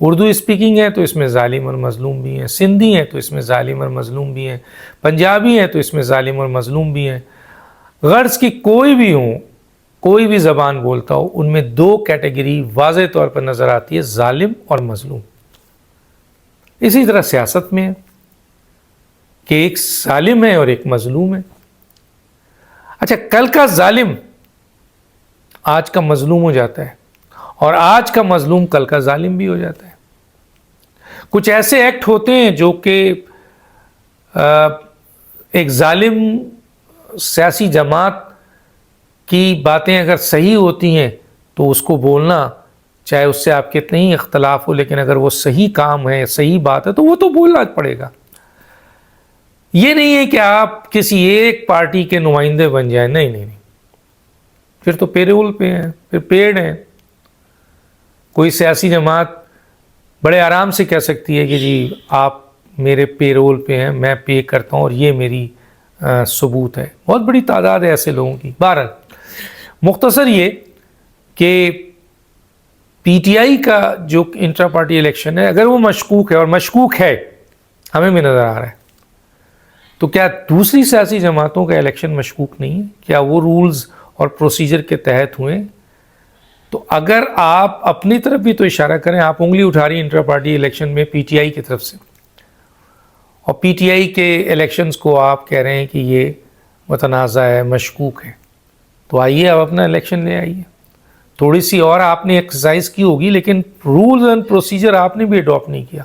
Urdu speaking ہے تو اس میں ظالم اور مظلوم بھی ہیں، سندھی ہیں تو اس میں ظالم اور مظلوم بھی ہیں، پنجابی ہیں تو اس میں ظالم اور مظلوم بھی ہیں. غرض کی کوئی بھی ہوں، کوئی بھی زبان بولتا ہو، ان میں دو کیٹیگری واضح طور پر نظر آتی ہے، ظالم اور مظلوم. اسی طرح سیاست میں ہے کہ ایک ظالم ہے اور ایک مظلوم ہے. اچھا، کل کا ظالم آج کا مظلوم ہو جاتا ہے، اور آج کا مظلوم کل کا ظالم بھی ہو جاتا ہے. کچھ ایسے ایکٹ ہوتے ہیں جو کہ ایک ظالم سیاسی جماعت کی باتیں اگر صحیح ہوتی ہیں تو اس کو بولنا، چاہے اس سے آپ کے کتنے ہی اختلاف ہو، لیکن اگر وہ صحیح کام ہے، صحیح بات ہے، تو وہ تو بولنا پڑے گا. یہ نہیں ہے کہ آپ کسی ایک پارٹی کے نمائندے بن جائیں، نہیں نہیں نہیں، پھر تو پے رول پہ ہیں، پھر پیڈ ہیں. کوئی سیاسی جماعت بڑے آرام سے کہہ سکتی ہے کہ جی آپ میرے پے رول پہ ہیں، میں پے کرتا ہوں اور یہ میری ثبوت ہے. بہت بڑی تعداد ہے ایسے لوگوں کی. بہرحال مختصر یہ کہ پی ٹی آئی کا جو انٹرا پارٹی الیکشن ہے، اگر وہ مشکوک ہے، اور مشکوک ہے ہمیں بھی نظر آ رہا ہے، تو کیا دوسری سیاسی جماعتوں کا الیکشن مشکوک نہیں ہے؟ کیا وہ رولز اور پروسیجر کے تحت ہوئے؟ تو اگر آپ اپنی طرف بھی تو اشارہ کریں، آپ انگلی اٹھا رہی ہیں انٹرا پارٹی الیکشن میں پی ٹی آئی کی طرف سے، اور پی ٹی آئی کے الیکشنز کو آپ کہہ رہے ہیں کہ یہ متنازع ہے، مشکوک ہے، تو آئیے آپ اپنا الیکشن لے آئیے. تھوڑی سی اور آپ نے ایکسرسائز کی ہوگی، لیکن رولز اینڈ پروسیجر آپ نے بھی اڈاپٹ نہیں کیا،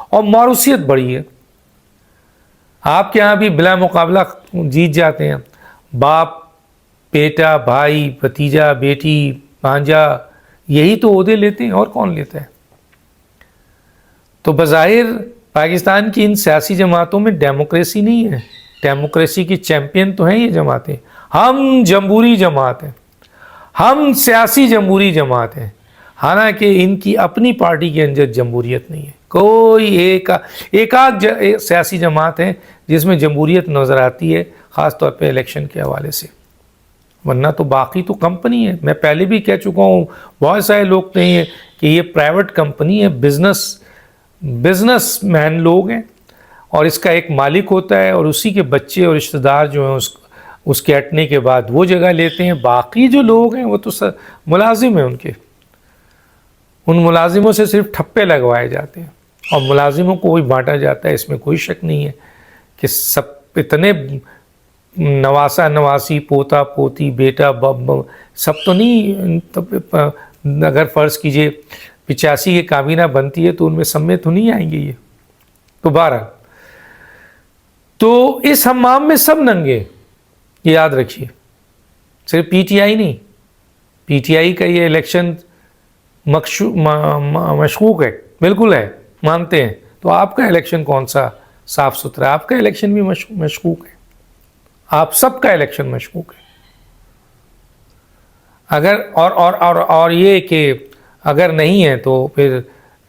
اور موروثیت بڑی ہے. آپ کے ہاں بھی بلا مقابلہ جیت جاتے ہیں، باپ بیٹا بھائی بھتیجا بیٹی بھانجا یہی تو عہدے لیتے ہیں، اور کون لیتا ہے؟ تو بظاہر پاکستان کی ان سیاسی جماعتوں میں ڈیموکریسی نہیں ہے. ڈیموکریسی کی چیمپئن تو ہیں یہ جماعتیں. ہم جمہوری جماعت ہیں، ہم سیاسی جمہوری جماعت ہیں، حالانکہ ان کی اپنی پارٹی کے اندر جمہوریت نہیں ہے. کوئی ایک آدھ سیاسی جماعت ہے جس میں جمہوریت نظر آتی ہے، خاص طور پہ الیکشن کے حوالے سے، ورنہ تو باقی تو کمپنی ہے. میں پہلے بھی کہہ چکا ہوں، بہت سارے لوگ کہیں ہیں کہ یہ پرائیویٹ کمپنی ہے، بزنس مین لوگ ہیں، اور اس کا ایک مالک ہوتا ہے، اور اسی کے بچے اور رشتہ دار جو ہیں اس کے ہٹنے کے بعد وہ جگہ لیتے ہیں. باقی جو لوگ ہیں وہ تو ملازم ہیں، ان ملازموں سے صرف ٹھپے لگوائے جاتے ہیں، اور ملازموں کو وہی بانٹا جاتا ہے. اس میں کوئی شک نہیں ہے کہ سب اتنے نواسا نواسی پوتا پوتی بیٹا سب تو نہیں. اگر فرض کیجئے 85 کی کابینہ بنتی ہے تو ان میں سب میں تو نہیں آئیں گے یہ. تو بہرحال تو اس حمام میں سب ننگے، یہ یاد رکھیے. صرف پی ٹی آئی نہیں، پی ٹی آئی کا یہ الیکشن مشکوک ہے، بالکل ہے، مانتے ہیں. تو آپ کا الیکشن کون سا صاف ستھرا ہے؟ آپ کا الیکشن بھی مشکوک ہے، آپ سب کا الیکشن مشکوک ہے. اگر اور یہ کہ اگر نہیں ہے تو پھر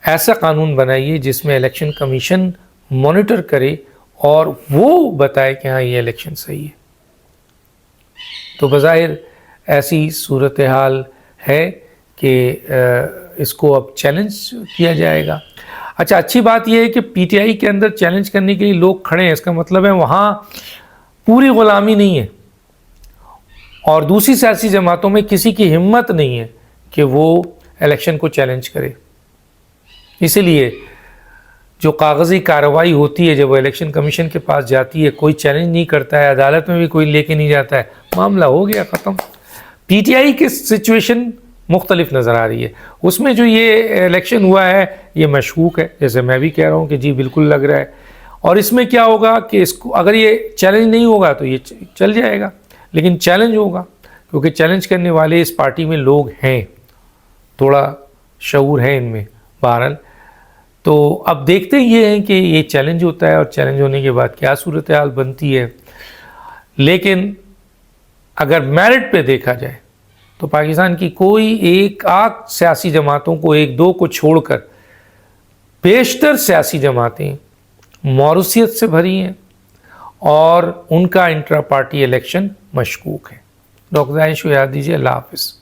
ایسا قانون بنائیے جس میں الیکشن کمیشن مانیٹر کرے اور وہ بتائے کہ ہاں یہ الیکشن صحیح ہے. تو بظاہر ایسی صورتحال ہے کہ اس کو اب چیلنج کیا جائے گا. اچھا، اچھی بات یہ ہے کہ پی ٹی آئی کے اندر چیلنج کرنے کے لیے لوگ کھڑے ہیں، اس کا مطلب ہے وہاں پوری غلامی نہیں ہے، اور دوسری سیاسی جماعتوں میں کسی کی ہمت نہیں ہے کہ وہ الیکشن کو چیلنج کرے. اسی لیے جو کاغذی کارروائی ہوتی ہے جب وہ الیکشن کمیشن کے پاس جاتی ہے، کوئی چیلنج نہیں کرتا ہے، عدالت میں بھی کوئی لے کے نہیں جاتا ہے، معاملہ ہو گیا ختم. پی ٹی آئی کی سچویشن مختلف نظر آ رہی ہے. اس میں جو یہ الیکشن ہوا ہے یہ مشکوک ہے، جیسے میں بھی کہہ رہا ہوں کہ جی بالکل لگ رہا ہے. اور اس میں کیا ہوگا کہ اس کو اگر یہ چیلنج نہیں ہوگا تو یہ چل جائے گا، لیکن چیلنج ہوگا کیونکہ چیلنج کرنے والے اس پارٹی میں لوگ ہیں، تھوڑا شعور ہے ان میں. بہرحال تو اب دیکھتے یہ ہیں کہ یہ چیلنج ہوتا ہے اور چیلنج ہونے کے بعد کیا صورتحال بنتی ہے. لیکن اگر میرٹ پہ دیکھا جائے تو پاکستان کی کوئی ایک آدھ سیاسی جماعتوں کو، ایک دو کو چھوڑ کر بیشتر سیاسی جماعتیں موروثیت سے بھری ہیں اور ان کا انٹرا پارٹی الیکشن مشکوک ہے. ڈاکٹر دانش کو یاد دیجیے. اللہ حافظ.